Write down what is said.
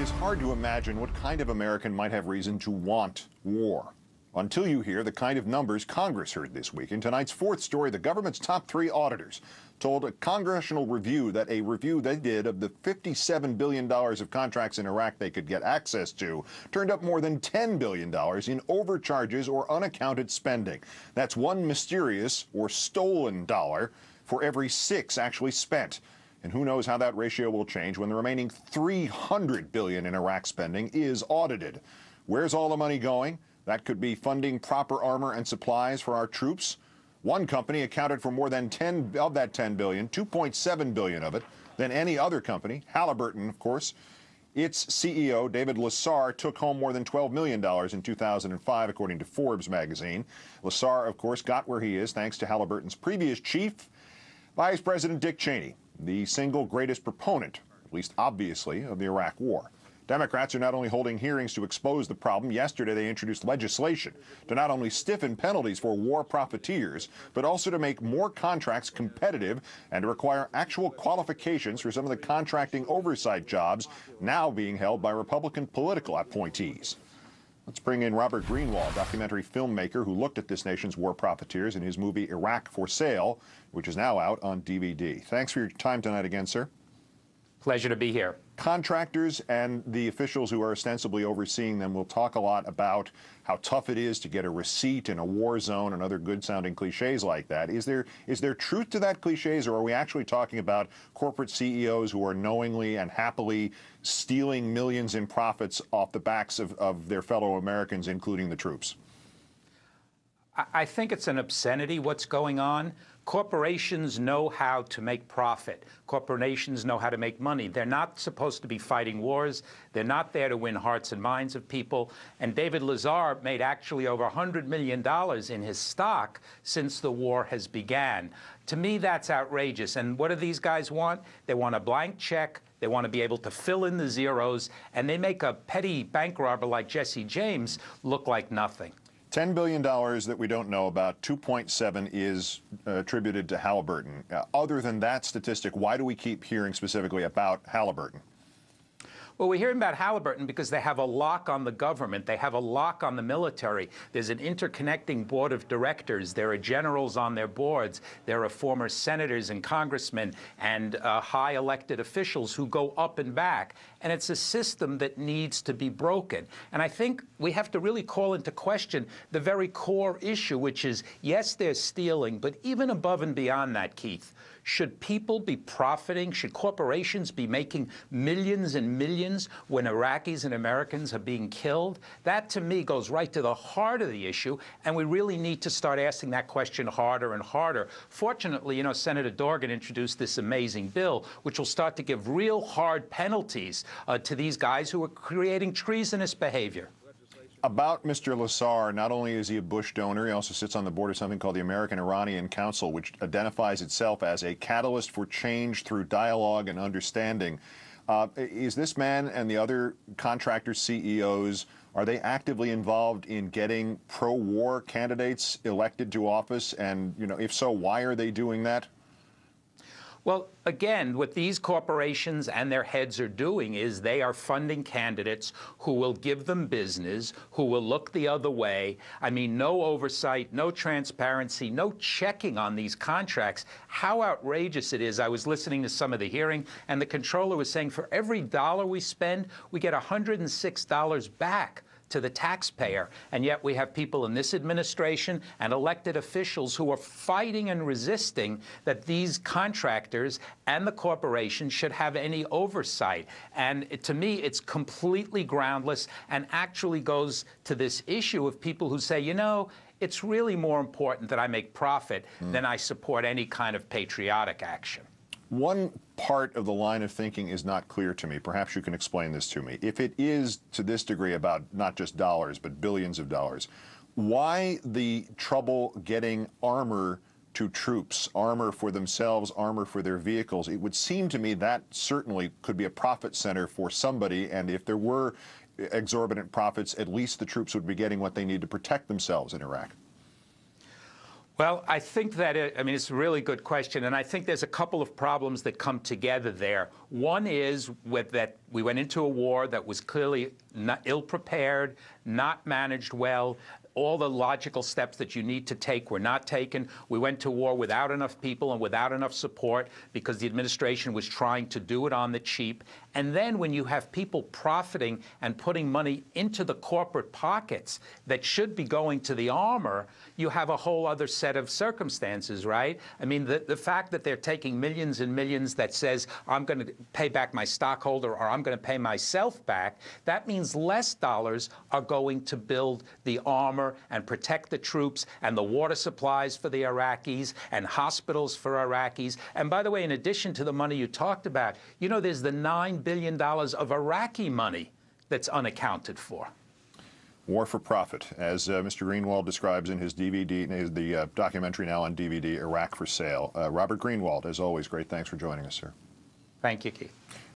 is hard to imagine what kind of American might have reason to want war, until you hear the kind of numbers Congress heard this week. In tonight's fourth story, the government's top three auditors told a congressional review that a review they did of the $57 billion of contracts in Iraq they could get access to turned up more than $10 billion in overcharges or unaccounted spending. That's one mysterious or stolen dollar for every 6 actually spent. And who knows how that ratio will change when the remaining $300 billion in Iraq spending is audited. Where's all the money going? That could be funding proper armor and supplies for our troops. One company accounted for more than 10 of that $10 billion, $2.7 billion of it, than any other company. Halliburton, of course. Its CEO, David Lessar, took home more than $12 million in 2005, according to Forbes magazine. Lessar, of course, got where he is thanks to Halliburton's previous chief, Vice President Dick Cheney, the single greatest proponent, at least obviously, of the Iraq War. Democrats are not only holding hearings to expose the problem. Yesterday, they introduced legislation to not only stiffen penalties for war profiteers, but also to make more contracts competitive and to require actual qualifications for some of the contracting oversight jobs now being held by Republican political appointees. Let's bring in Robert Greenwald, documentary filmmaker who looked at this nation's war profiteers in his movie Iraq for Sale, which is now out on DVD. Thanks for your time tonight again, sir. Pleasure to be here. Contractors and the officials who are ostensibly overseeing them will talk a lot about how tough it is to get a receipt in a war zone and other good-sounding cliches like that. Is there truth to that cliches, or are we actually talking about corporate CEOs who are knowingly and happily stealing millions in profits off the backs of their fellow Americans, including the troops? I think it's an obscenity what's going on. Corporations know how to make profit. Corporations know how to make money. They're not supposed to be fighting wars. They're not there to win hearts and minds of people. And David Lessar made actually over $100 million in his stock since the war has began. To me, that's outrageous. And what do these guys want? They want a blank check. They want to be able to fill in the zeros. And they make a petty bank robber like Jesse James look like nothing. $10 billion that we don't know about, 2.7 is attributed to Halliburton. Other than that statistic, why do we keep hearing specifically about Halliburton? Well, we're hearing about Halliburton because they have a lock on the government. They have a lock on the military. There's an interconnecting board of directors. There are generals on their boards. There are former senators and congressmen and high elected officials who go up and back. And it's a system that needs to be broken. And I think we have to really call into question the very core issue, which is, yes, they're stealing, but even above and beyond that, Keith, should people be profiting? Should corporations be making millions and millions when Iraqis and Americans are being killed? That, to me, goes right to the heart of the issue, and we really need to start asking that question harder and harder. Fortunately, you know, Senator Dorgan introduced this amazing bill, which will start to give real hard penalties to these guys who are creating treasonous behavior. About Mr. Lessar, not only is he a Bush donor, he also sits on the board of something called the American-Iranian Council, which identifies itself as a catalyst for change through dialogue and understanding. Is this man and the other contractor CEOs, are they actively involved in getting pro-war candidates elected to office? And, you know, if so, why are they doing that? Well, again, what these corporations and their heads are doing is they are funding candidates who will give them business, who will look the other way. I mean, no oversight, no transparency, no checking on these contracts. How outrageous it is. I was listening to some of the hearing, and the comptroller was saying for every dollar we spend, we get $106 back to the taxpayer. And yet we have people in this administration and elected officials who are fighting and resisting that these contractors and the corporation should have any oversight. And to me, it's completely groundless and actually goes to this issue of people who say, you know, it's really more important that I make profit than I support any kind of patriotic action. One part of the line of thinking is not clear to me. Perhaps you can explain this to me. If it is to this degree about not just dollars, but billions of dollars, why the trouble getting armor to troops, armor for themselves, armor for their vehicles? It would seem to me that certainly could be a profit center for somebody, and if there were exorbitant profits, at least the troops would be getting what they need to protect themselves in Iraq. Well, I think that, it's a really good question, and I think there's a couple of problems that come together there. One is that we went into a war that was clearly ill-prepared, not managed well. All the logical steps that you need to take were not taken. We went to war without enough people and without enough support because the administration was trying to do it on the cheap. And then when you have people profiting and putting money into the corporate pockets that should be going to the armor, you have a whole other set of circumstances, right? I mean, the fact that they're taking millions and millions that says, I'm going to pay back my stockholder or I'm going to pay myself back, that means less dollars are going to build the armor and protect the troops and the water supplies for the Iraqis and hospitals for Iraqis. And by the way, in addition to the money you talked about, you know, there's the $9 billion of Iraqi money that's unaccounted for. War for profit, as Mr. Greenwald describes in his DVD, the documentary now on DVD, Iraq for Sale. Robert Greenwald, as always, great thanks for joining us, sir. Thank you, Keith.